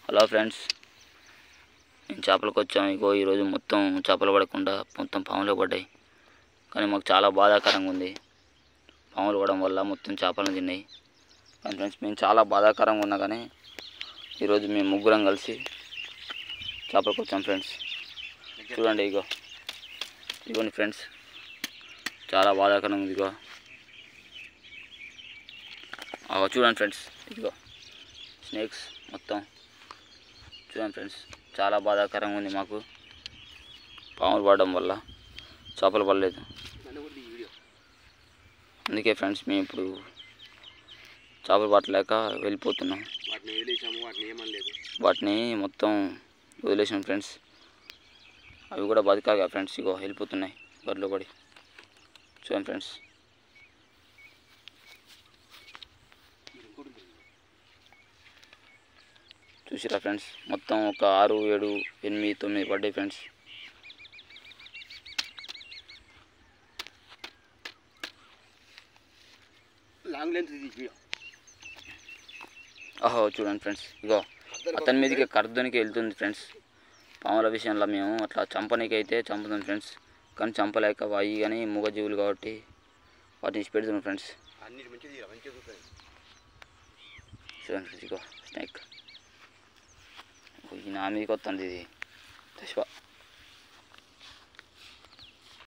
Hello friends, నేను చేపలకు వచ్చాము. ఇగో ఈరోజు మొత్తం చేపలు పడకుండా మొత్తం పాములు పడ్డాయి. కానీ మాకు చాలా బాధాకరంగా ఉంది. పాములు పడడం వల్ల మొత్తం చేపలను తిన్నాయి. కానీ ఫ్రెండ్స్, మేము చాలా బాధాకరంగా ఉన్నా కానీ ఈరోజు మేము ముగ్గురం కలిసి చేపలకు వచ్చాం. ఫ్రెండ్స్ చూడండి, ఇగోండి ఫ్రెండ్స్, చాలా బాధాకరంగా ఉంది. చూడండి ఫ్రెండ్స్, ఇదిగో స్నేక్స్ మొత్తం చూడండి ఫ్రెండ్స్, చాలా బాధాకరంగా ఉంది. మాకు పాములు పడడం వల్ల చేపలు పడలేదు. అందుకే ఫ్రెండ్స్, మేము ఇప్పుడు చేపలు పట్టలేక వెళ్ళిపోతున్నాం. వాటిని మొత్తం వదిలేసాం ఫ్రెండ్స్. అవి కూడా బతకాలి ఫ్రెండ్స్. ఇగో వెళ్ళిపోతున్నాయి బరిలో పడి. చూడండి ఫ్రెండ్స్, చూసిరా ఫ్రెండ్స్, మొత్తం ఒక 6, 7, 8, 9 పడ్డాయి ఫ్రెండ్స్. చూడండి ఫ్రెండ్స్, అతని మీదకి కర్దనికి వెళ్తుంది ఫ్రెండ్స్. పాముల విషయంలో మేము అట్లా చంపనీకి అయితే చంపుతాం ఫ్రెండ్స్, కానీ చంపలేక అవి కానీ మూగజీవులు కాబట్టి వాటిని ఇచ్చిపెడుతున్నాం ఫ్రెండ్స్. చూడండి ఫ్రెండ్స్, స్నేక్ ఈ నా మీదకి వస్తుంది. ఇది